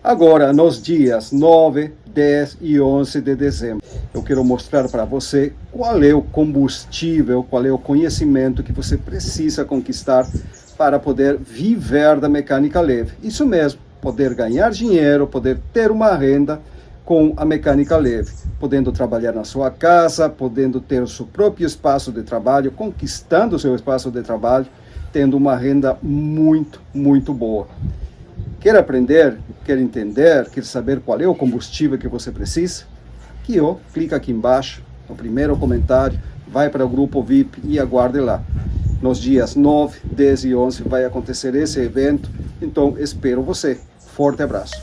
Agora, nos dias 9, 10 e 11 de dezembro, eu quero mostrar para você qual é o combustível, qual é o conhecimento que você precisa conquistar para poder viver da mecânica leve. Isso mesmo, poder ganhar dinheiro, poder ter uma renda com a mecânica leve, podendo trabalhar na sua casa, podendo ter o seu próprio espaço de trabalho, conquistando o seu espaço de trabalho, tendo uma renda muito, muito boa. Quer aprender, quer entender, quer saber qual é o combustível que você precisa? Aqui, ó, clica aqui embaixo, no primeiro comentário, vai para o grupo VIP e aguarde lá. Nos dias 9, 10 e 11 vai acontecer esse evento, então espero você. Forte abraço.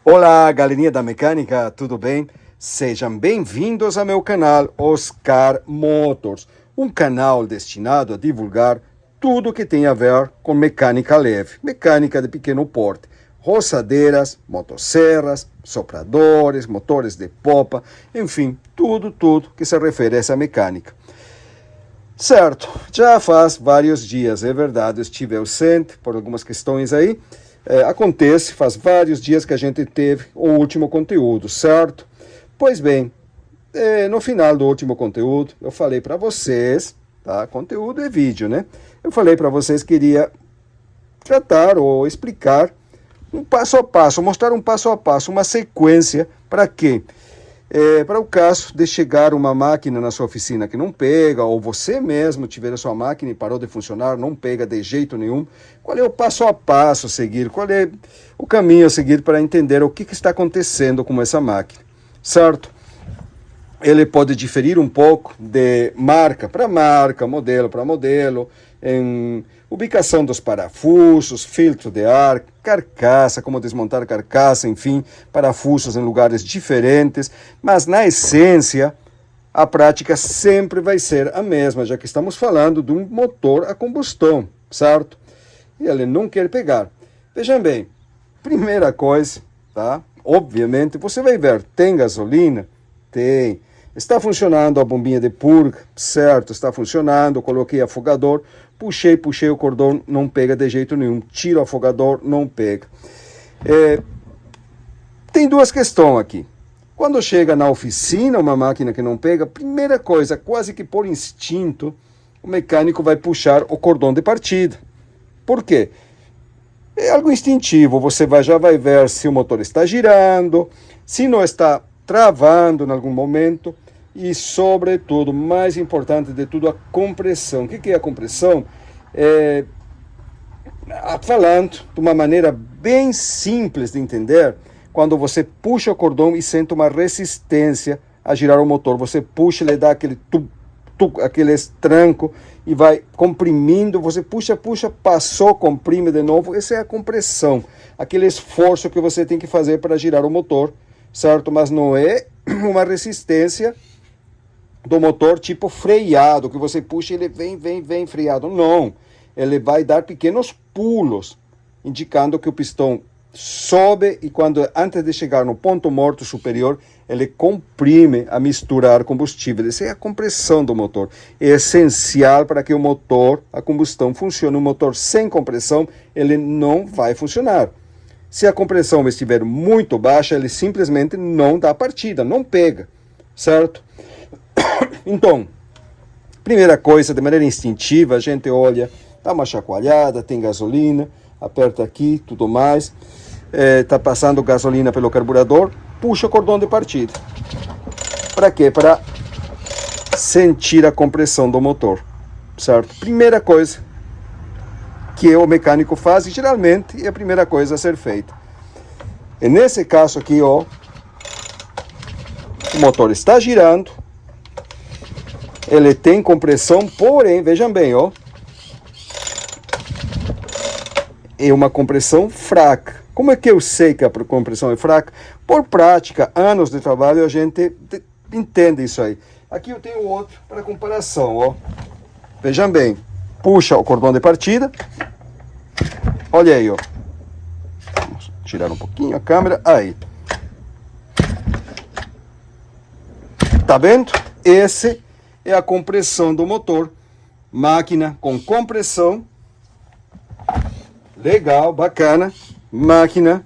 Olá, galerinha da mecânica, tudo bem? Sejam bem-vindos ao meu canal Oscar Motors, um canal destinado a divulgar tudo que tem a ver com mecânica leve, mecânica de pequeno porte, roçadeiras, motosserras, sopradores, motores de popa, enfim, tudo que se refere a essa mecânica. Certo, já faz vários dias, é verdade, eu estive ausente por algumas questões aí. Acontece, faz vários dias que a gente teve o último conteúdo, certo? Pois bem, no final do último conteúdo, eu falei para vocês, tá? Conteúdo é vídeo, né? Eu falei para vocês que iria tratar ou explicar um passo a passo, mostrar um passo a passo, uma sequência para quê? Para o caso de chegar uma máquina na sua oficina que não pega, ou você mesmo tiver a sua máquina e parou de funcionar, não pega de jeito nenhum, qual é o passo a passo a seguir, qual é o caminho a seguir para entender o que está acontecendo com essa máquina, certo? Ele pode diferir um pouco de marca para marca, modelo para modelo, em ubicação dos parafusos, filtro de ar, carcaça, como desmontar carcaça, enfim, parafusos em lugares diferentes, mas na essência a prática sempre vai ser a mesma, já que estamos falando de um motor a combustão, certo? E ele não quer pegar. Vejam bem, primeira coisa, tá? Obviamente, você vai ver, tem gasolina? Tem. Está funcionando a bombinha de purga? Certo, está funcionando, coloquei afogador, puxei o cordão, não pega de jeito nenhum, tiro o afogador, não pega. Tem duas questões aqui. Quando chega na oficina uma máquina que não pega, primeira coisa, quase que por instinto, o mecânico vai puxar o cordão de partida. Por quê? É algo instintivo, você já vai ver se o motor está girando, se não está travando em algum momento e, sobretudo, mais importante de tudo, a compressão. O que é a compressão? Falando de uma maneira bem simples de entender, quando você puxa o cordão e sente uma resistência a girar o motor, você puxa, ele dá aquele aquele tranco e vai comprimindo, você puxa, passou, comprime de novo, essa é a compressão, aquele esforço que você tem que fazer para girar o motor, certo? Mas não é uma resistência do motor tipo freado, que você puxa e ele vem freado. Não, ele vai dar pequenos pulos, indicando que o pistão sobe e antes de chegar no ponto morto superior, ele comprime a mistura ar-combustível. Essa é a compressão do motor. É essencial para que o motor, a combustão, funcione. Um motor sem compressão, ele não vai funcionar. Se a compressão estiver muito baixa, ele simplesmente não dá partida, não pega, certo? Então, primeira coisa, de maneira instintiva, a gente olha, dá uma chacoalhada, tem gasolina, aperta aqui, tudo mais, está passando gasolina pelo carburador, puxa o cordão de partida. Para quê? Para sentir a compressão do motor, certo? Primeira coisa que o mecânico faz, e geralmente é a primeira coisa a ser feita. E nesse caso aqui, ó, o motor está girando, ele tem compressão, porém, vejam bem, ó, é uma compressão fraca. Como é que eu sei que a compressão é fraca? Por prática, anos de trabalho, a gente entende isso aí. Aqui eu tenho outro para comparação, ó. Vejam bem, puxa o cordão de partida. Olha aí, ó. Vamos tirar um pouquinho a câmera. Aí. Tá vendo? Esse é a compressão do motor. Máquina com compressão. Legal, bacana. Máquina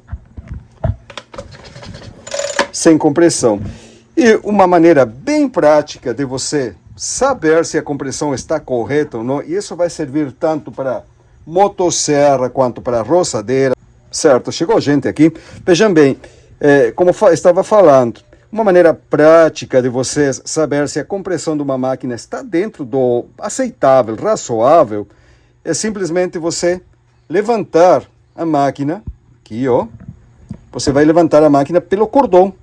sem compressão. E uma maneira bem prática de você saber se a compressão está correta ou não, e isso vai servir tanto para motosserra quanto para roçadeira. Certo, chegou gente aqui. Vejam bem, como estava falando, uma maneira prática de vocês saber se a compressão de uma máquina está dentro do aceitável, razoável, é simplesmente você levantar a máquina, aqui ó, você vai levantar a máquina pelo cordão.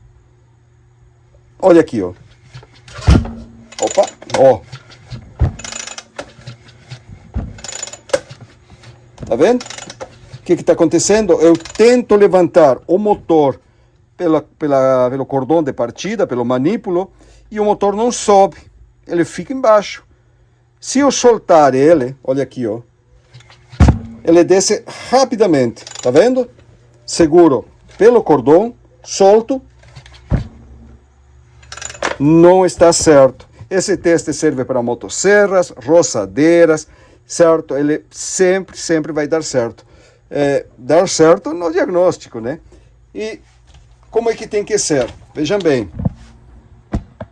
Olha aqui ó. Opa, ó. Tá vendo? O que está acontecendo? Eu tento levantar o motor pelo cordão de partida, pelo manípulo, e o motor não sobe, ele fica embaixo. Se eu soltar ele, olha aqui, ó, ele desce rapidamente, tá vendo? Seguro pelo cordão, solto, não está certo. Esse teste serve para motosserras, roçadeiras, certo? Ele sempre vai dar certo. Dar certo no diagnóstico, né? E como é que tem que ser? Vejam bem.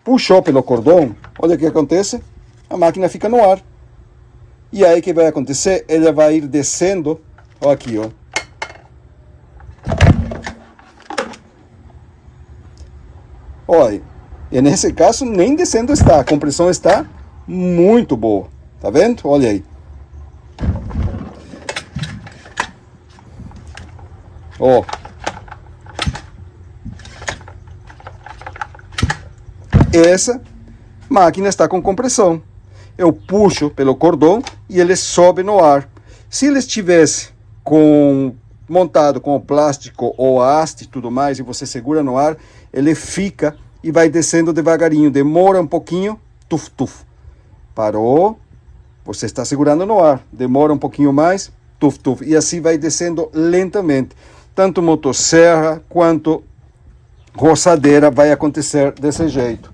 Puxou pelo cordão, olha o que acontece. A máquina fica no ar. E aí o que vai acontecer? Ela vai ir descendo, ó aqui, ó. Olha, e nesse caso nem descendo está, a compressão está muito boa. Tá vendo? Olha aí. Ó. Essa máquina está com compressão. Eu puxo pelo cordão e ele sobe no ar. Se ele estivesse montado com o plástico ou a haste e tudo mais, e você segura no ar, ele fica e vai descendo devagarinho. Demora um pouquinho, tuf, tuf. Parou, você está segurando no ar. Demora um pouquinho mais, tuf, tuf. E assim vai descendo lentamente. Tanto motosserra quanto roçadeira vai acontecer desse jeito.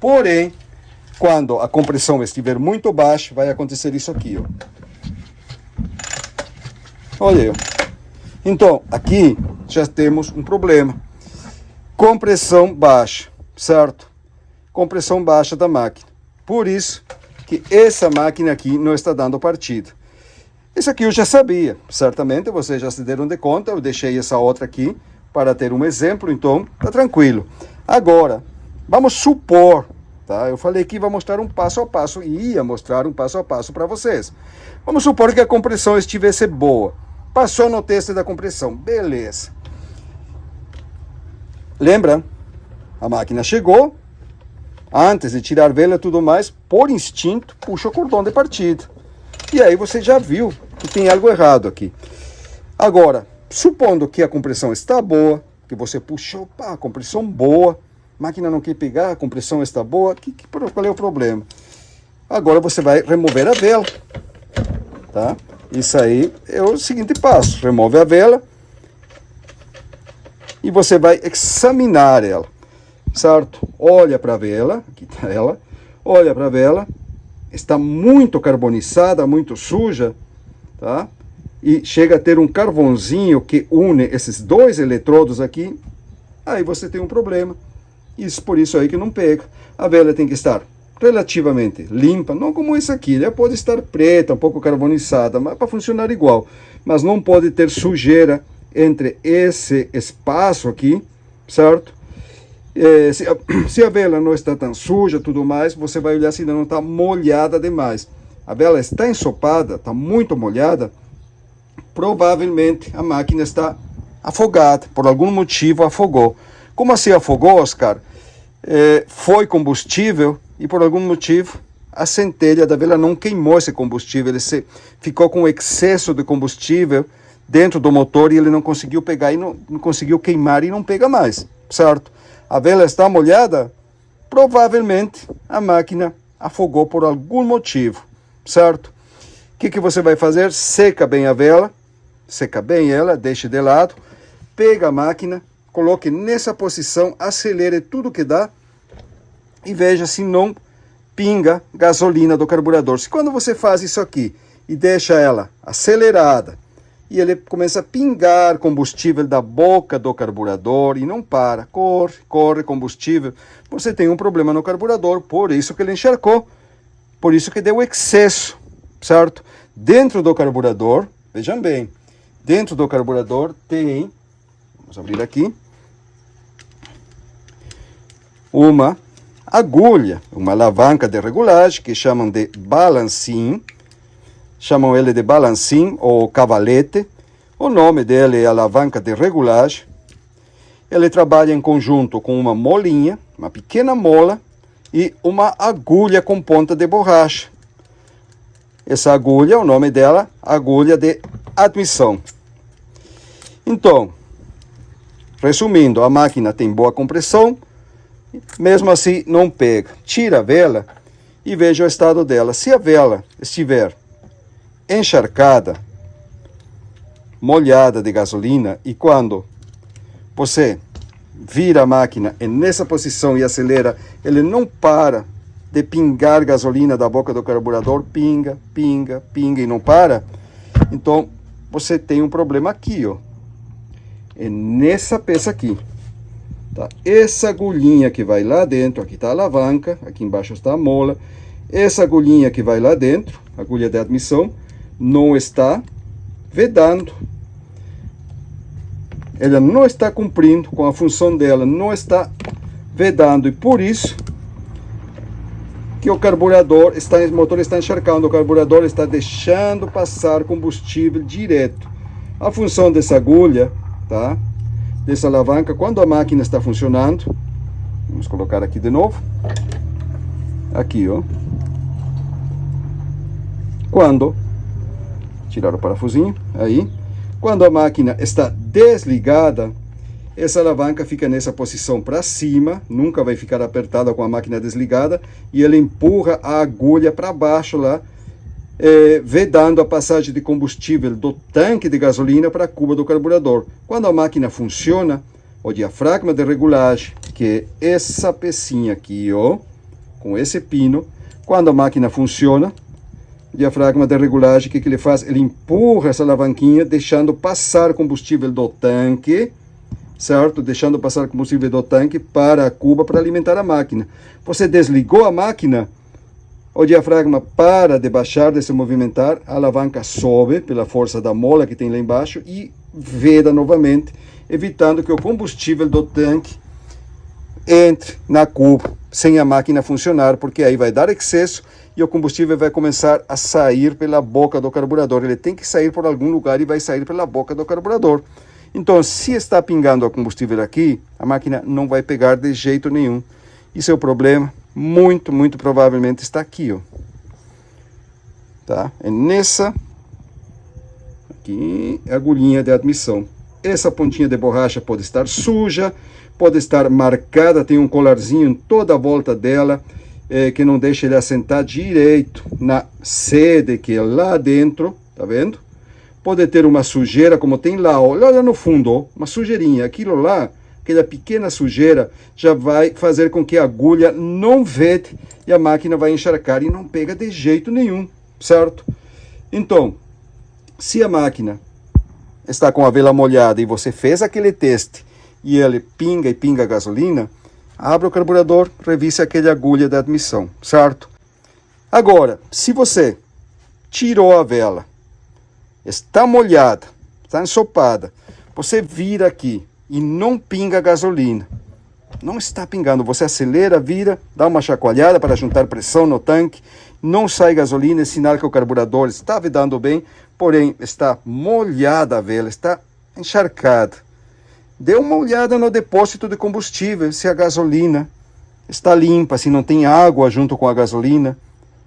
Porém, quando a compressão estiver muito baixa, vai acontecer isso aqui, ó. Olha aí. Então, aqui já temos um problema. Compressão baixa, certo? Compressão baixa da máquina. Por isso que essa máquina aqui não está dando partida. Isso aqui eu já sabia, certamente vocês já se deram de conta, eu deixei essa outra aqui para ter um exemplo, então tá tranquilo. Agora, vamos supor, tá? Eu falei que ia mostrar um passo a passo e ia mostrar um passo a passo para vocês. Vamos supor que a compressão estivesse boa. Passou no teste da compressão, beleza. Lembra? A máquina chegou, antes de tirar vela e tudo mais, por instinto, puxa o cordão de partida. E aí você já viu que tem algo errado aqui. Agora, supondo que a compressão está boa, que você puxou, pá, compressão boa, a máquina não quer pegar, a compressão está boa, qual é o problema? Agora você vai remover a vela, tá? Isso aí é o seguinte passo, remove a vela e você vai examinar ela, certo? Olha para a vela, aqui está ela, olha para a vela, está muito carbonizada, muito suja, tá? E chega a ter um carvãozinho que une esses dois eletrodos aqui, aí você tem um problema. Isso por isso aí que não pega. A vela tem que estar relativamente limpa, não como essa aqui, ela pode estar preta, um pouco carbonizada, mas para funcionar igual. Mas não pode ter sujeira entre esse espaço aqui, certo? Se a vela não está tão suja, tudo mais, você vai olhar se ainda não está molhada demais. A vela está ensopada, está muito molhada, provavelmente a máquina está afogada, por algum motivo afogou. Como assim afogou, Oscar? Foi combustível e por algum motivo a centelha da vela não queimou esse combustível, ele ficou com excesso de combustível dentro do motor e ele não conseguiu pegar e não conseguiu queimar e não pega mais, certo? A vela está molhada, provavelmente a máquina afogou por algum motivo, certo? O que você vai fazer? Seca bem a vela, seca bem ela, deixe de lado, pega a máquina, coloque nessa posição, acelere tudo que dá e veja se não pinga gasolina do carburador. Se quando você faz isso aqui e deixa ela acelerada e ele começa a pingar combustível da boca do carburador e não para, corre combustível, você tem um problema no carburador, por isso que ele encharcou, por isso que deu excesso, certo? Dentro do carburador, vejam bem, dentro do carburador tem, vamos abrir aqui, uma agulha, uma alavanca de regulagem que chamam de balancim, chamam ele de balancim ou cavalete. O nome dele é alavanca de regulagem. Ele trabalha em conjunto com uma molinha, uma pequena mola e uma agulha com ponta de borracha. Essa agulha, o nome dela, agulha de admissão. Então, resumindo, a máquina tem boa compressão, mesmo assim não pega. Tira a vela e veja o estado dela. Se a vela estiver encharcada, molhada de gasolina, e quando você vira a máquina nessa posição e acelera, ele não para de pingar gasolina da boca do carburador, pinga e não para, então você tem um problema aqui, ó. É nessa peça aqui. Tá? Essa agulhinha que vai lá dentro, aqui está a alavanca, aqui embaixo está a mola. Essa agulhinha que vai lá dentro, agulha de admissão, não está vedando. Ela não está cumprindo com a função dela, não está vedando. E por isso que o carburador, o motor está encharcando, o carburador está deixando passar combustível direto. A função dessa agulha, tá? Dessa alavanca, quando a máquina está funcionando, vamos colocar aqui de novo, aqui, ó, quando, tirar o parafusinho, aí, quando a máquina está desligada, essa alavanca fica nessa posição para cima, nunca vai ficar apertada com a máquina desligada, e ele empurra a agulha para baixo lá, vedando a passagem de combustível do tanque de gasolina para a cuba do carburador. Quando a máquina funciona, o diafragma de regulagem, que é essa pecinha aqui, ó, com esse pino, quando a máquina funciona, o diafragma de regulagem, o que ele faz? Ele empurra essa alavanquinha, deixando passar combustível do tanque, certo? Deixando passar combustível do tanque para a cuba para alimentar a máquina. Você desligou a máquina, o diafragma para de baixar, de se movimentar, a alavanca sobe pela força da mola que tem lá embaixo e veda novamente, evitando que o combustível do tanque entre na cuba sem a máquina funcionar, porque aí vai dar excesso e o combustível vai começar a sair pela boca do carburador. Ele tem que sair por algum lugar e vai sair pela boca do carburador. Então, se está pingando o combustível aqui, a máquina não vai pegar de jeito nenhum. Isso é o problema. Muito provavelmente está aqui, ó. Tá? É nessa aqui, agulhinha de admissão. Essa pontinha de borracha pode estar suja, pode estar marcada, tem um colarzinho em toda a volta dela, que não deixa ele assentar direito na sede que é lá dentro, tá vendo? Pode ter uma sujeira, como tem lá, ó, lá no fundo, ó, uma sujeirinha, aquilo lá, aquela pequena sujeira já vai fazer com que a agulha não vede e a máquina vai encharcar e não pega de jeito nenhum, certo? Então, se a máquina está com a vela molhada e você fez aquele teste e ele pinga e pinga a gasolina, abra o carburador, revise aquela agulha da admissão, certo? Agora, se você tirou a vela, está molhada, está ensopada, você vira aqui e não pinga gasolina, não está pingando, você acelera, vira, dá uma chacoalhada para juntar pressão no tanque, não sai gasolina, é sinal que o carburador está vedando bem, porém está molhada a vela, está encharcada. Dê uma olhada no depósito de combustível, se a gasolina está limpa, se não tem água junto com a gasolina,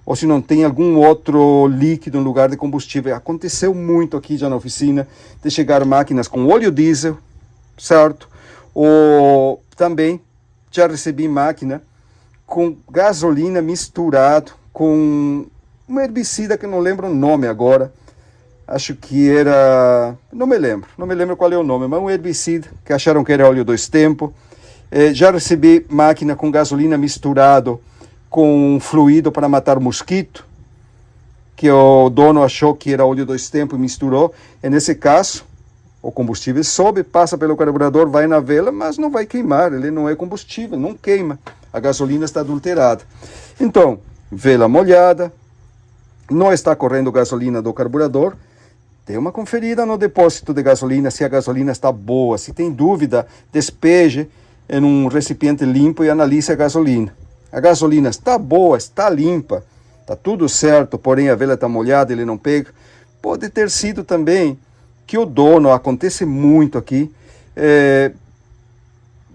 ou se não tem algum outro líquido no lugar de combustível. Aconteceu muito aqui já na oficina, de chegar máquinas com óleo diesel, certo? Ou também já recebi máquina com gasolina misturado com um herbicida que não lembro o nome agora. Acho que era, não me lembro qual é o nome, mas um herbicida que acharam que era óleo dois tempos Já recebi máquina com gasolina misturado com um fluido para matar mosquito, que o dono achou que era óleo dois tempos e misturou. E nesse caso, o combustível sobe, passa pelo carburador, vai na vela, mas não vai queimar, ele não é combustível, não queima. A gasolina está adulterada. Então, vela molhada, não está correndo gasolina do carburador, dê uma conferida no depósito de gasolina, se a gasolina está boa. Se tem dúvida, despeje em um recipiente limpo e analise a gasolina. A gasolina está boa, está limpa, está tudo certo, porém a vela está molhada, ele não pega. Pode ter sido também que o dono, acontece muito aqui,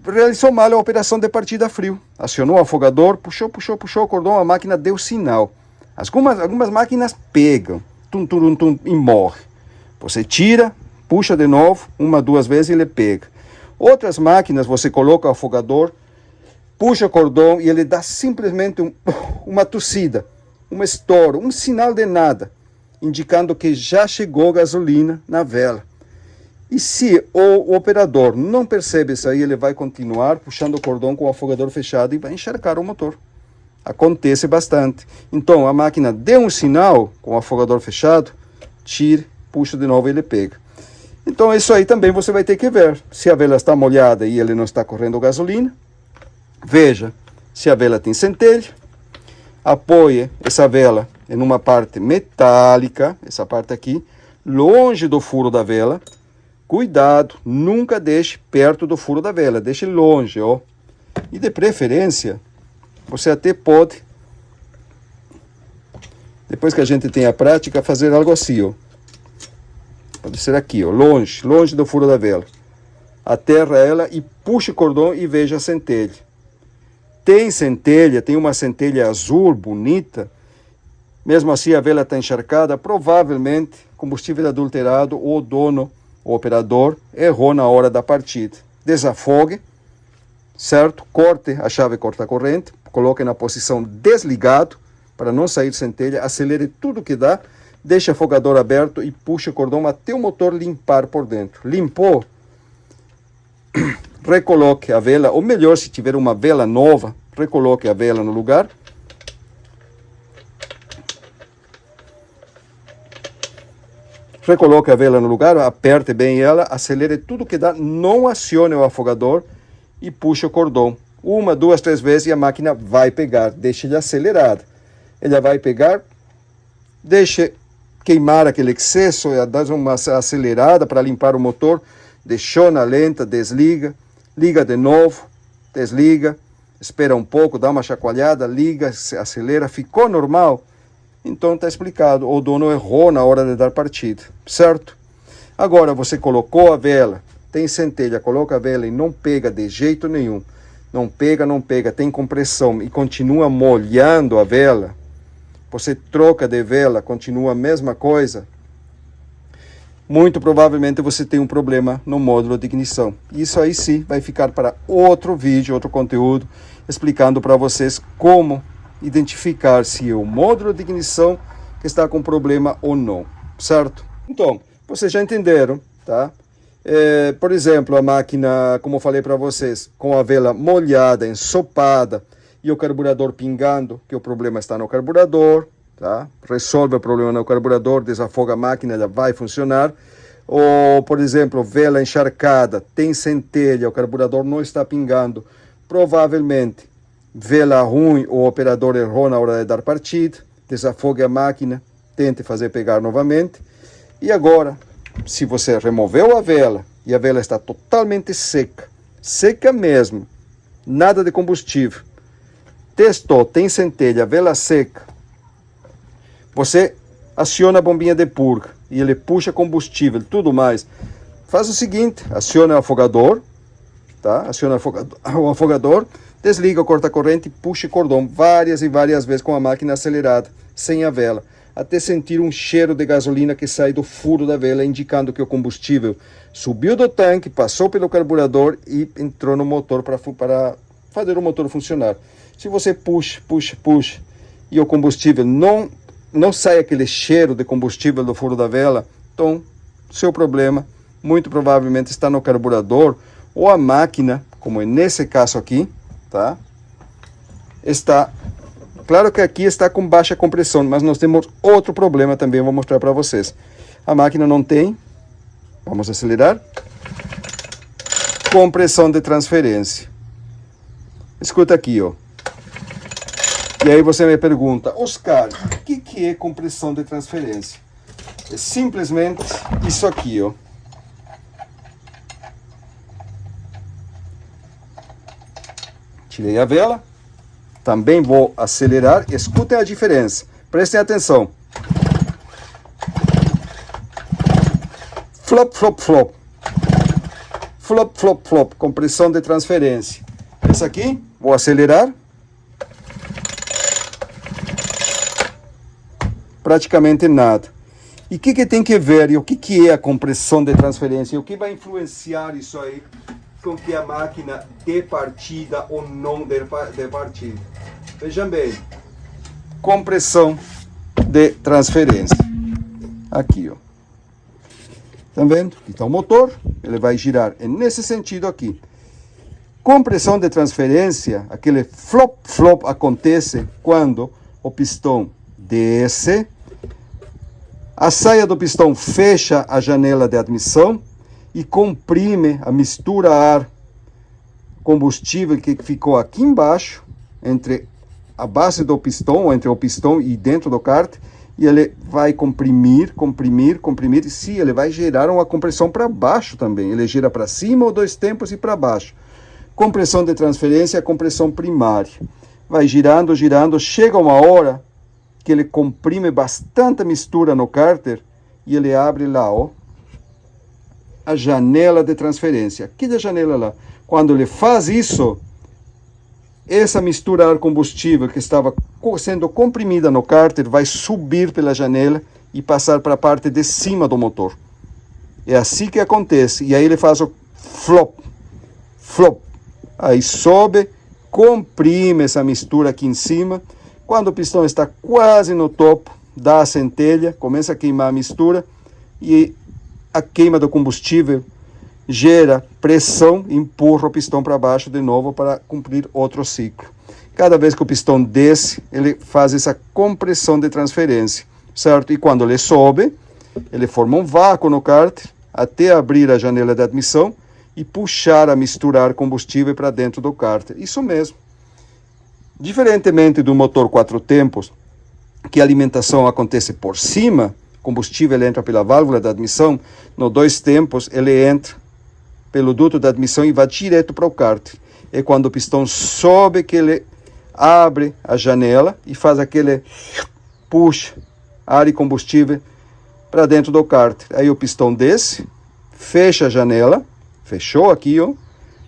realizou mal a operação de partida a frio. Acionou o afogador, puxou o cordão, a máquina deu sinal. Algumas máquinas pegam, e morre. Você tira, puxa de novo, uma, duas vezes e ele pega. Outras máquinas você coloca o afogador, puxa o cordão e ele dá simplesmente uma tossida, um estouro, um sinal de nada, indicando que já chegou gasolina na vela. E se o operador não percebe isso aí, ele vai continuar puxando o cordão com o afogador fechado e vai encharcar o motor. Acontece bastante. Então a máquina deu um sinal com o afogador fechado, tire, puxa de novo e ele pega. Então isso aí também você vai ter que ver. Se a vela está molhada e ele não está correndo gasolina, veja se a vela tem centelha, apoie essa vela em uma parte metálica, essa parte aqui, longe do furo da vela. Cuidado, nunca deixe perto do furo da vela, deixe longe, ó. E de preferência, você até pode, depois que a gente tem a prática, fazer algo assim, ó. Pode ser aqui, ó, longe do furo da vela. Aterra ela e puxe o cordão e veja a centelha. Tem centelha, tem uma centelha azul, bonita. Mesmo assim a vela está encharcada, provavelmente combustível adulterado, ou o dono, o operador, errou na hora da partida. Desafogue, certo? Corte a chave corta-corrente, coloque na posição desligado, para não sair centelha, acelere tudo que dá, deixe o afogador aberto e puxe o cordão até o motor limpar por dentro. Limpou, recoloque a vela, ou melhor, se tiver uma vela nova, recoloque a vela no lugar. Recoloque a vela no lugar, aperte bem ela, acelere tudo que dá, não acione o afogador e puxe o cordão. Uma, duas, três vezes e a máquina vai pegar. Deixe ele acelerada. Ela vai pegar, deixe queimar aquele excesso, dá uma acelerada para limpar o motor, deixou na lenta, desliga, liga de novo, desliga, espera um pouco, dá uma chacoalhada, liga, acelera, ficou normal. Então está explicado, o dono errou na hora de dar partida, certo? Agora você colocou a vela, tem centelha, coloca a vela e não pega de jeito nenhum. Não pega, tem compressão e continua molhando a vela. Você troca de vela, continua a mesma coisa. Muito provavelmente você tem um problema no módulo de ignição. Isso aí sim vai ficar para outro vídeo, outro conteúdo, explicando para vocês como identificar se é o módulo de ignição que está com problema ou não, certo? Então, vocês já entenderam, tá? Por exemplo, a máquina, como eu falei para vocês, com a vela molhada, ensopada e o carburador pingando, que o problema está no carburador, tá? Resolve o problema no carburador, desafoga a máquina, ela vai funcionar. Ou, por exemplo, vela encharcada, tem centelha, o carburador não está pingando, provavelmente vela ruim, o operador errou na hora de dar partida, desafogue a máquina, tente fazer pegar novamente. E agora, se você removeu a vela e a vela está totalmente seca, seca mesmo, nada de combustível, testou, tem centelha, vela seca, você aciona a bombinha de purga e ele puxa combustível, tudo mais. Faz o seguinte, aciona o afogador, tá? Aciona o afogador, desliga o corta-corrente e puxa o cordão várias e várias vezes com a máquina acelerada, sem a vela, até sentir um cheiro de gasolina que sai do furo da vela, indicando que o combustível subiu do tanque, passou pelo carburador e entrou no motor para fazer o motor funcionar. Se você puxa e o combustível não sai aquele cheiro de combustível do furo da vela, então seu problema muito provavelmente está no carburador ou a máquina como nesse caso aqui, tá? Está, claro que aqui está com baixa compressão, mas nós temos outro problema também, vou mostrar para vocês. A máquina não tem, vamos acelerar, compressão de transferência. Escuta aqui, ó. E aí você me pergunta, Oscar, o que é compressão de transferência? É simplesmente isso aqui, ó. Tirei a vela. Também vou acelerar. Escutem a diferença. Prestem atenção. Flop, flop, flop. Flop, flop, flop. Compressão de transferência. Essa aqui, vou acelerar. Praticamente nada. E o que tem que ver? E o que é a compressão de transferência? E o que vai influenciar isso aí com que a máquina dê partida ou não dê partida? Vejam bem. Compressão de transferência. Aqui, ó. Estão vendo? Aqui está o motor. Ele vai girar nesse sentido aqui. Compressão de transferência, aquele flop, flop acontece quando o pistão desce. A saia do pistão fecha a janela de admissão e comprime a mistura ar combustível que ficou aqui embaixo, entre a base do pistão, ou entre o pistão e dentro do cárter, e ele vai comprimir, comprimir, comprimir, e sim, ele vai gerar uma compressão para baixo também. Ele gira para cima ou 2 tempos e para baixo. Compressão de transferência é a compressão primária. Vai girando, girando, chega uma hora que ele comprime bastante mistura no cárter e ele abre lá, ó, a janela de transferência. Aqui da janela lá. Quando ele faz isso, essa mistura ar combustível que estava sendo comprimida no cárter vai subir pela janela e passar para a parte de cima do motor. É assim que acontece. E aí ele faz o flop, flop. Aí sobe, comprime essa mistura aqui em cima. Quando o pistão está quase no topo, dá a centelha, começa a queimar a mistura e a queima do combustível gera pressão e empurra o pistão para baixo de novo para cumprir outro ciclo. Cada vez que o pistão desce, ele faz essa compressão de transferência, certo? E quando ele sobe, ele forma um vácuo no cárter até abrir a janela de admissão e puxar a misturar combustível para dentro do cárter. Isso mesmo. Diferentemente do motor 4 tempos, que a alimentação acontece por cima, combustível entra pela válvula da admissão, no 2 tempos ele entra pelo duto da admissão e vai direto para o cárter. É quando o pistão sobe que ele abre a janela e faz aquele puxa ar e combustível para dentro do cárter. Aí o pistão desce, fecha a janela, fechou aqui, ó,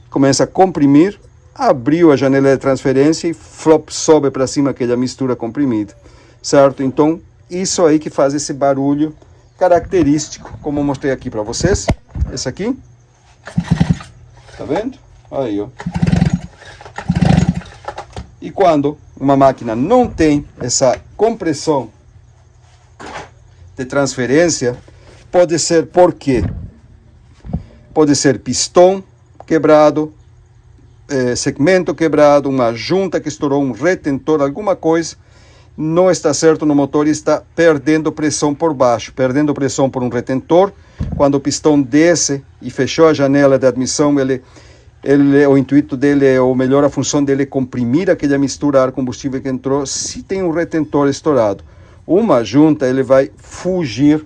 começa a comprimir, abriu a janela de transferência e flop, sobe para cima aquela mistura comprimida, certo? Então, isso aí que faz esse barulho característico, como eu mostrei aqui para vocês. Esse aqui, tá vendo? Aí, ó. E quando uma máquina não tem essa compressão de transferência, pode ser por quê? Pode ser pistão quebrado, segmento quebrado, uma junta que estourou, um retentor, alguma coisa não está certo no motor e está perdendo pressão por baixo, perdendo pressão por um retentor. Quando o pistão desce e fechou a janela de admissão, o intuito dele, ou melhor, a função dele é comprimir aquela mistura ar combustível que entrou. Se tem um retentor estourado, uma junta, ele vai fugir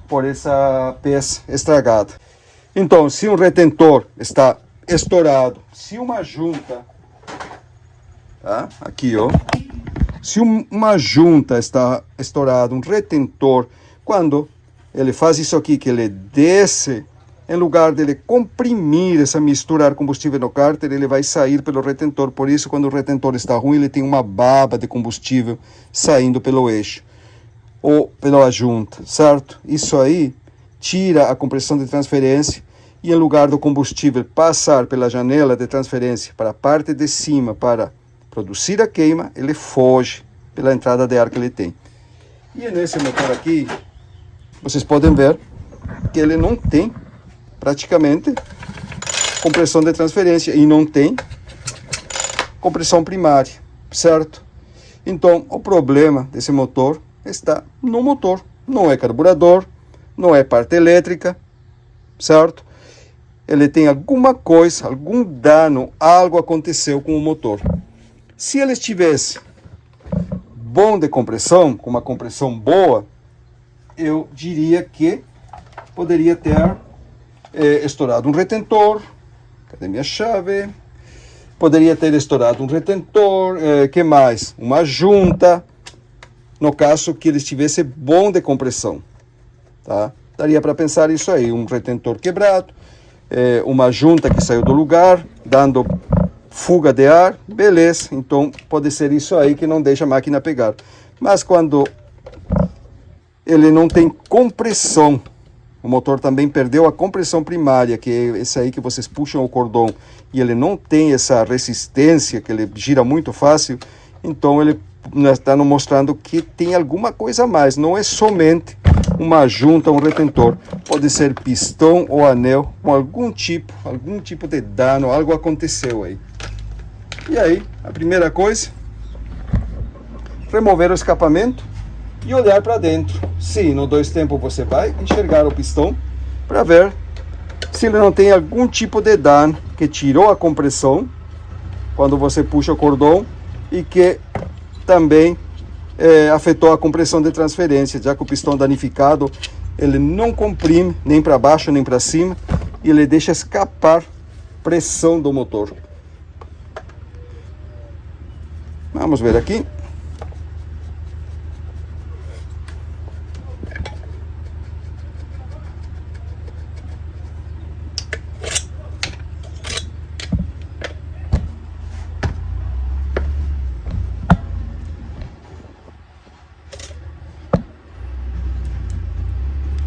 por essa peça estragada. Então, se um retentor está estourado, se uma junta, tá? Aqui, ó, se uma junta está estourada, um retentor, quando ele faz isso aqui, que ele desce, em lugar dele comprimir essa mistura ar combustível no cárter, ele vai sair pelo retentor. Por isso, quando o retentor está ruim, ele tem uma baba de combustível saindo pelo eixo ou pela junta, certo? Isso aí tira a compressão de transferência e, em lugar do combustível passar pela janela de transferência para a parte de cima para produzir a queima, ele foge pela entrada de ar que ele tem. E nesse motor aqui, vocês podem ver que ele não tem praticamente compressão de transferência e não tem compressão primária, certo? Então, o problema desse motor está no motor, não é carburador, não é parte elétrica, certo? Ele tem alguma coisa, algum dano, algo aconteceu com o motor. Se ele estivesse bom de compressão, com uma compressão boa, eu diria que poderia ter estourado um retentor. Cadê minha chave? Poderia ter estourado um retentor, que mais? Uma junta, no caso que ele estivesse bom de compressão, tá? Daria para pensar isso aí, um retentor quebrado, uma junta que saiu do lugar, dando fuga de ar, beleza, então pode ser isso aí que não deixa a máquina pegar. Mas quando ele não tem compressão, o motor também perdeu a compressão primária, que é esse aí que vocês puxam o cordão, e ele não tem essa resistência, que ele gira muito fácil, então ele está nos mostrando que tem alguma coisa a mais, não é somente uma junta, um retentor, pode ser pistão ou anel, com algum tipo de dano, algo aconteceu aí. E aí, a primeira coisa, remover o escapamento e olhar para dentro. Sim, no 2 tempos você vai enxergar o pistão para ver se ele não tem algum tipo de dano que tirou a compressão quando você puxa o cordão e que também afetou a compressão de transferência, já que o pistão danificado ele não comprime nem para baixo nem para cima e ele deixa escapar pressão do motor. Vamos ver aqui.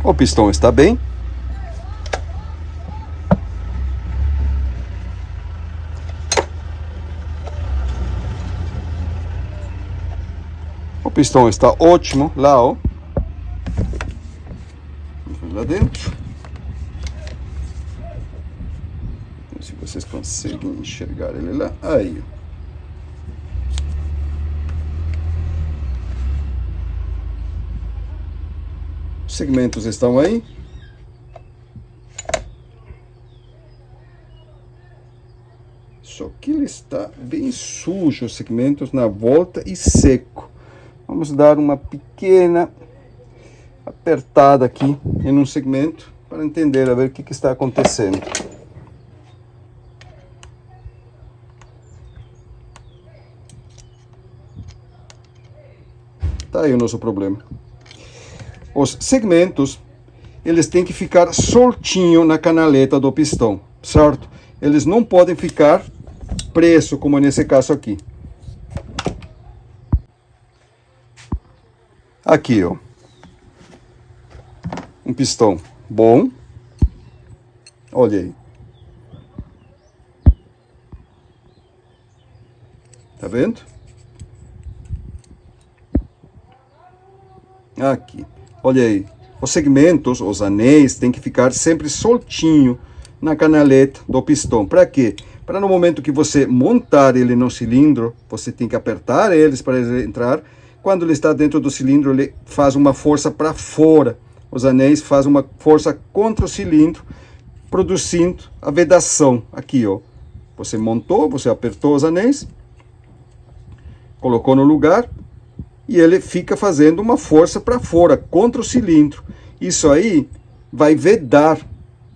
O pistão está bem. O pistão está ótimo lá, ó. Vamos ver lá dentro. Vamos ver se vocês conseguem enxergar ele lá. Aí, ó. Os segmentos estão aí. Só que ele está bem sujo, os segmentos na volta e seco. Vamos dar uma pequena apertada aqui em um segmento para entender, a ver o que está acontecendo. Tá aí o nosso problema. Os segmentos, eles têm que ficar soltinho na canaleta do pistão, certo? Eles não podem ficar presos, como nesse caso aqui. Aqui, ó. Um pistão bom. Olha aí. Tá vendo? Aqui. Olha aí, os segmentos, os anéis, tem que ficar sempre soltinho na canaleta do pistão. Para quê? Para no momento que você montar ele no cilindro, você tem que apertar eles para ele entrar. Quando ele está dentro do cilindro, ele faz uma força para fora. Os anéis fazem uma força contra o cilindro, produzindo a vedação. Aqui, ó. Você montou, você apertou os anéis, colocou no lugar, e ele fica fazendo uma força para fora, contra o cilindro. Isso aí vai vedar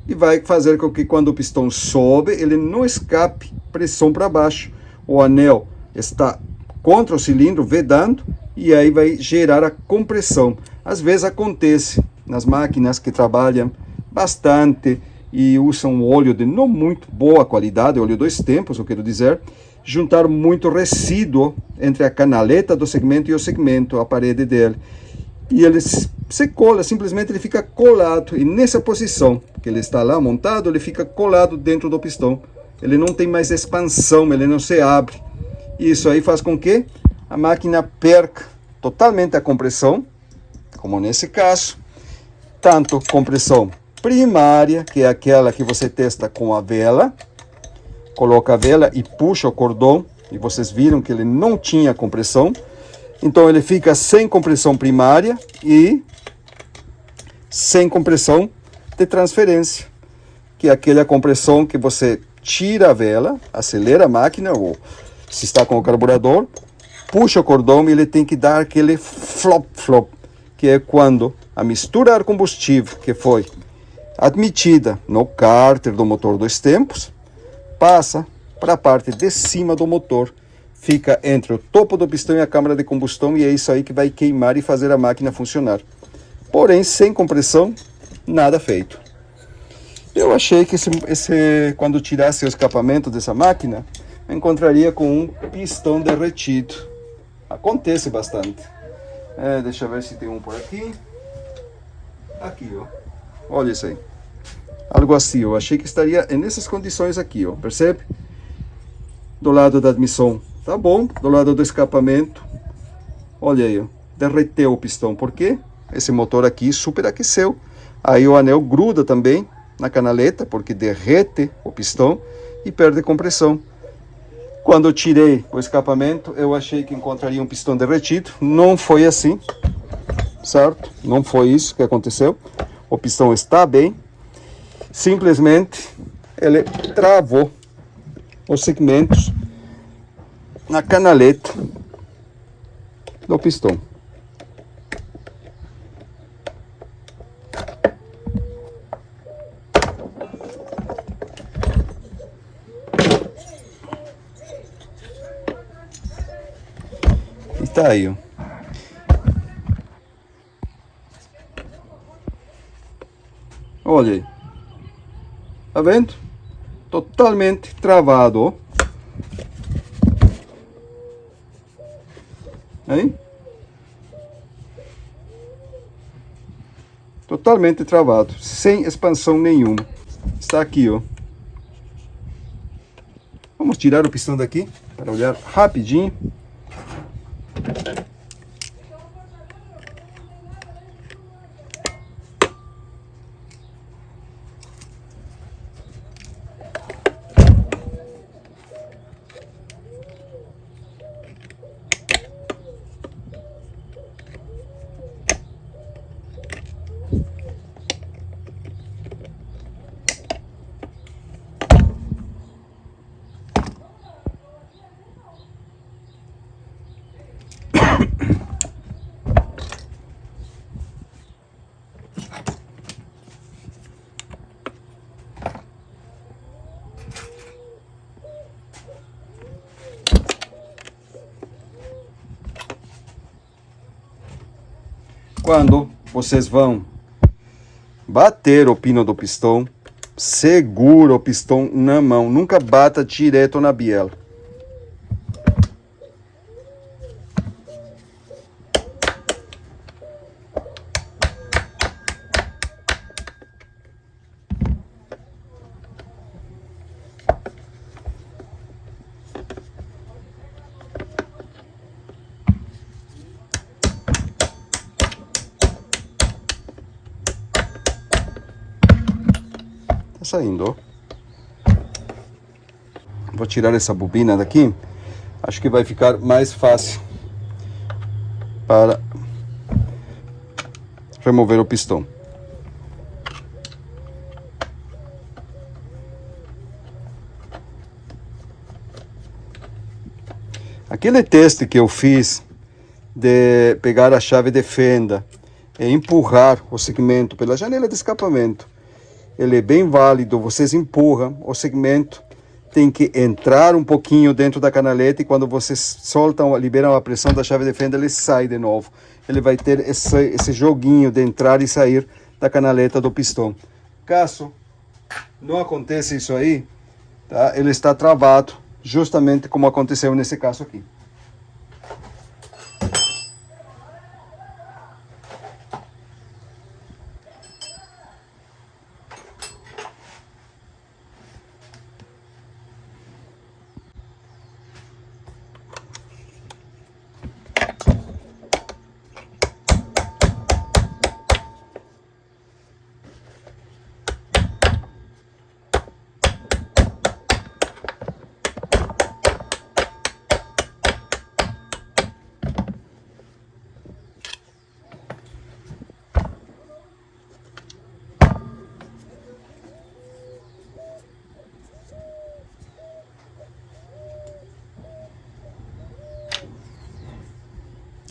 e vai fazer com que quando o pistão sobe, ele não escape pressão para baixo. O anel está contra o cilindro, vedando, e aí vai gerar a compressão. Às vezes acontece nas máquinas que trabalham bastante e usam óleo de não muito boa qualidade, óleo 2 tempos, eu quero dizer, juntar muito resíduo entre a canaleta do segmento e o segmento, a parede dele. E ele se cola, simplesmente ele fica colado. E nessa posição que ele está lá montado, ele fica colado dentro do pistão. Ele não tem mais expansão, ele não se abre. E isso aí faz com que a máquina perca totalmente a compressão, como nesse caso. Tanto compressão primária, que é aquela que você testa com a vela, coloca a vela e puxa o cordão, e vocês viram que ele não tinha compressão, então ele fica sem compressão primária e sem compressão de transferência, que é aquela compressão que você tira a vela, acelera a máquina, ou se está com o carburador, puxa o cordão e ele tem que dar aquele flop, que é quando a mistura ar combustível que foi admitida no cárter do motor 2 tempos, passa para a parte de cima do motor, fica entre o topo do pistão e a câmara de combustão, e é isso aí que vai queimar e fazer a máquina funcionar. Porém, sem compressão, nada feito. Eu achei que quando tirasse o escapamento dessa máquina, encontraria com um pistão derretido. Acontece bastante. Deixa eu ver se tem um por aqui. Aqui, ó. Olha isso aí. Algo assim, eu achei que estaria nessas condições aqui, ó. Percebe? Do lado da admissão tá bom, do lado do escapamento, olha aí, ó, derreteu o pistão. Por quê? Esse motor aqui superaqueceu. Aí o anel gruda também na canaleta, porque derrete o pistão e perde compressão. Quando eu tirei o escapamento, eu achei que encontraria um pistão derretido. Não foi assim, certo? Não foi isso que aconteceu. O pistão está bem. Simplesmente ele travou os segmentos na canaleta do pistão. E tá aí, ó. Olha aí. Tá vendo? Totalmente travado, ó. Aí. Totalmente travado, sem expansão nenhuma. Está aqui, ó. Vamos tirar o pistão daqui para olhar rapidinho. Quando vocês vão bater o pino do pistão, segura o pistão na mão, nunca bata direto na biela. Tá saindo, ó. Vou tirar essa bobina daqui. Acho que vai ficar mais fácil para remover o pistão. Aquele teste que eu fiz de pegar a chave de fenda e empurrar o segmento pela janela de escapamento, ele é bem válido. Vocês empurram o segmento, tem que entrar um pouquinho dentro da canaleta, e quando vocês soltam, liberam a pressão da chave de fenda, ele sai de novo. Ele vai ter esse joguinho de entrar e sair da canaleta do pistão. Caso não aconteça isso aí, tá? Ele está travado, justamente como aconteceu nesse caso aqui.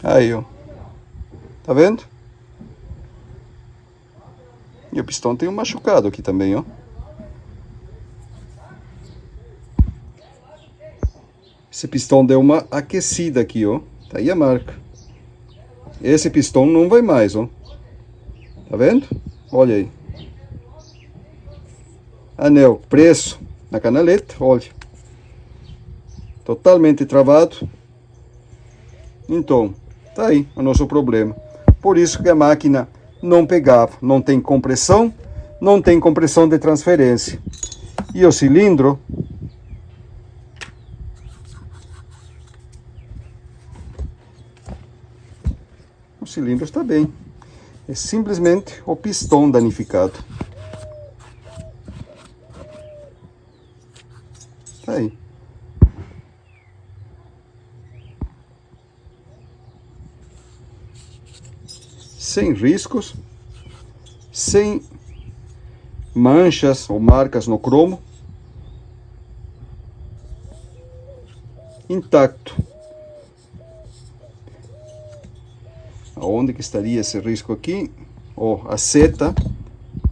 Aí, ó. Tá vendo? E o pistão tem um machucado aqui também, ó. Esse pistão deu uma aquecida aqui, ó. Tá aí a marca. Esse pistão não vai mais, ó. Tá vendo? Olha aí. Anel preso na canaleta, olha. Totalmente travado. Então, tá aí o nosso problema. Por isso que a máquina não pegava. Não tem compressão, não tem compressão de transferência. E o cilindro... O cilindro está bem. É simplesmente o pistão danificado. Tá aí. Sem riscos, sem manchas ou marcas no cromo, intacto. Aonde que estaria esse risco aqui? Ou a seta,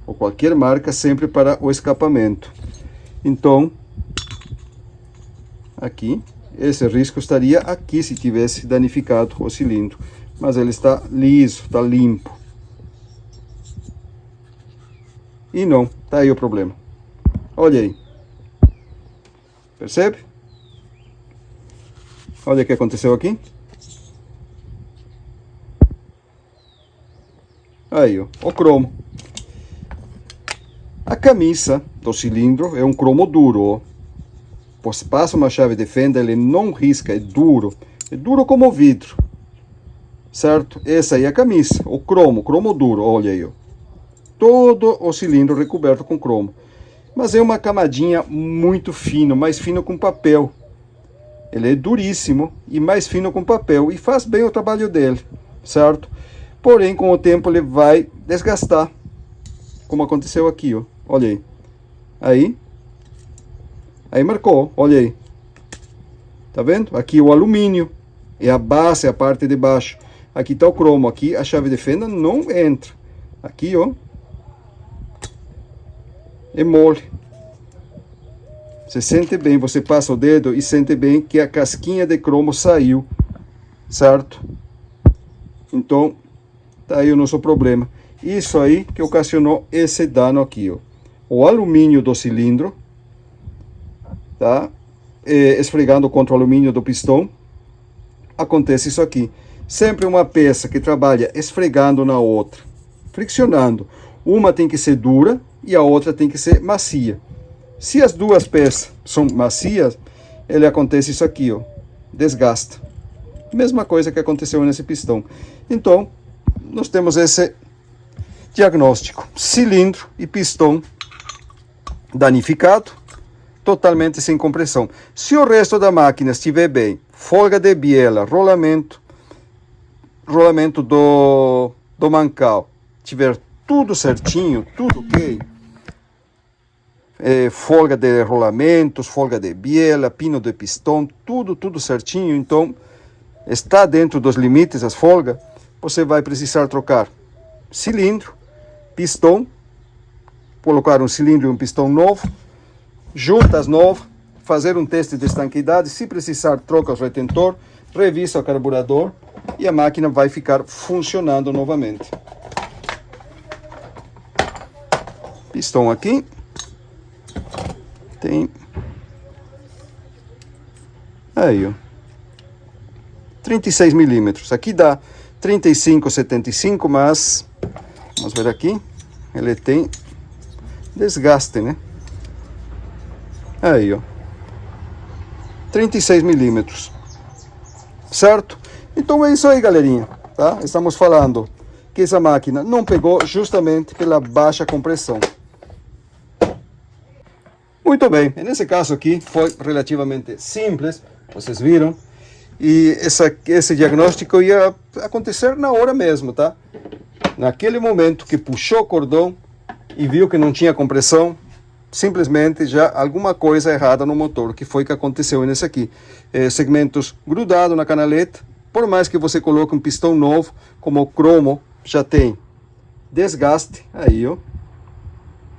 ou qualquer marca, sempre para o escapamento. Então, aqui, esse risco estaria aqui se tivesse danificado o cilindro. Mas ele está liso, está limpo. E não, tá aí o problema. Olha aí. Percebe? Olha o que aconteceu aqui. Aí, ó, o cromo. A camisa do cilindro é um cromo duro, ó. Você passa uma chave de fenda, ele não risca, é duro. É duro como vidro. Certo? Essa aí é a camisa, o cromo duro, olha aí, ó. Todo o cilindro recoberto com cromo. Mas é uma camadinha muito fino, mais fino com papel. Ele é duríssimo e mais fino com papel e faz bem o trabalho dele, certo? Porém, com o tempo ele vai desgastar, como aconteceu aqui, ó. Olha aí. Aí marcou, olha aí. Tá vendo? Aqui o alumínio é a base, a parte de baixo. Aqui está o cromo, aqui a chave de fenda não entra. Aqui, ó, é mole. Você sente bem, você passa o dedo e sente bem que a casquinha de cromo saiu, certo? Então, tá aí o nosso problema. Isso aí que ocasionou esse dano aqui, ó. O alumínio do cilindro, tá? Esfregando contra o alumínio do pistão, acontece isso aqui. Sempre uma peça que trabalha esfregando na outra, friccionando. Uma tem que ser dura e a outra tem que ser macia. Se as duas peças são macias, ele acontece isso aqui, ó, desgasta. Mesma coisa que aconteceu nesse pistão. Então, nós temos esse diagnóstico: cilindro e pistão danificado, totalmente sem compressão. Se o resto da máquina estiver bem, folga de biela, rolamento do mancal, tiver tudo certinho, tudo ok, folga de rolamentos, folga de biela, pino de pistão, tudo certinho, então está dentro dos limites as folgas, você vai precisar trocar cilindro, pistão, colocar um cilindro e um pistão novo, juntas novas, fazer um teste de estanqueidade, se precisar troca o retentor, revisa o carburador e a máquina vai ficar funcionando novamente. Pistão aqui tem aí, ó, 36 milímetros. Aqui dá 35,75, mas vamos ver aqui, ele tem desgaste, né? Aí, ó, 36 milímetros, certo? Então é isso aí, galerinha, tá? Estamos falando que essa máquina não pegou justamente pela baixa compressão. Muito bem, nesse caso aqui foi relativamente simples, vocês viram, e esse diagnóstico ia acontecer na hora mesmo, tá? Naquele momento que puxou o cordão e viu que não tinha compressão, simplesmente já alguma coisa errada no motor, que foi que aconteceu nesse aqui. Segmentos grudados na canaleta, por mais que você coloque um pistão novo, como o cromo já tem desgaste, aí ó,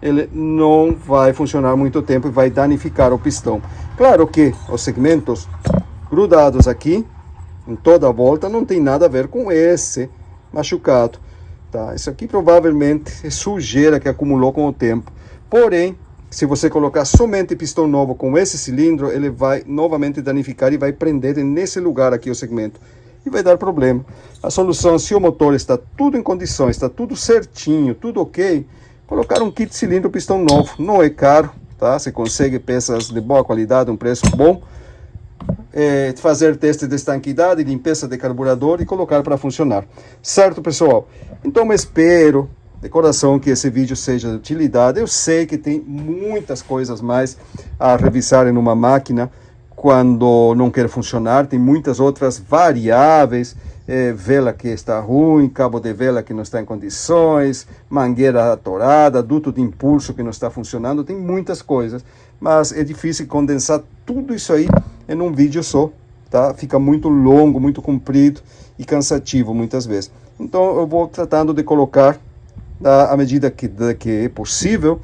ele não vai funcionar muito tempo e vai danificar o pistão. Claro que os segmentos grudados aqui, em toda a volta, não tem nada a ver com esse machucado, tá? Isso aqui provavelmente é sujeira que acumulou com o tempo. Porém, se você colocar somente pistão novo com esse cilindro, ele vai novamente danificar e vai prender nesse lugar aqui o segmento. E vai dar problema. A solução, se o motor está tudo em condições, está tudo certinho, tudo ok, colocar um kit cilindro pistão novo. Não é caro, tá? Você consegue peças de boa qualidade, um preço bom. Fazer teste de estanqueidade, limpeza de carburador e colocar para funcionar. Certo, pessoal? Então, espero de coração que esse vídeo seja de utilidade. Eu sei que tem muitas coisas mais a revisar em uma máquina quando não quer funcionar. Tem muitas outras variáveis, vela que está ruim, cabo de vela que não está em condições, mangueira atorada, duto de impulso que não está funcionando. Tem muitas coisas, mas é difícil condensar tudo isso aí em um vídeo só, tá? Fica muito longo, muito comprido e cansativo muitas vezes. Então eu vou tratando de colocar à medida que é possível,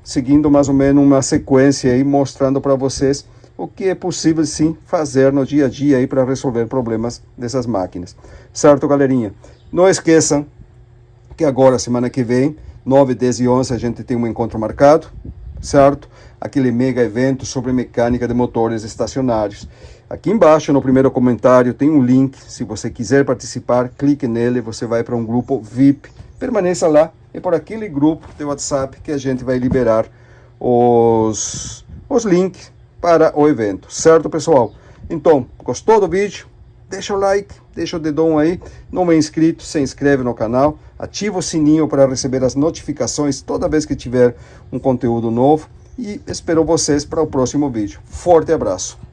seguindo mais ou menos uma sequência aí, mostrando para vocês o que é possível sim fazer no dia a dia aí para resolver problemas dessas máquinas. Certo, galerinha? Não esqueçam que agora, semana que vem, 9, 10 e 11, a gente tem um encontro marcado, certo? Aquele mega evento sobre mecânica de motores estacionários. Aqui embaixo, no primeiro comentário, tem um link. Se você quiser participar, clique nele, você vai para um grupo VIP. Permaneça lá, é por aquele grupo de WhatsApp que a gente vai liberar os links para o evento. Certo, pessoal? Então, gostou do vídeo? Deixa o like, deixa o dedão aí. Não é inscrito, se inscreve no canal. Ativa o sininho para receber as notificações toda vez que tiver um conteúdo novo. E espero vocês para o próximo vídeo. Forte abraço!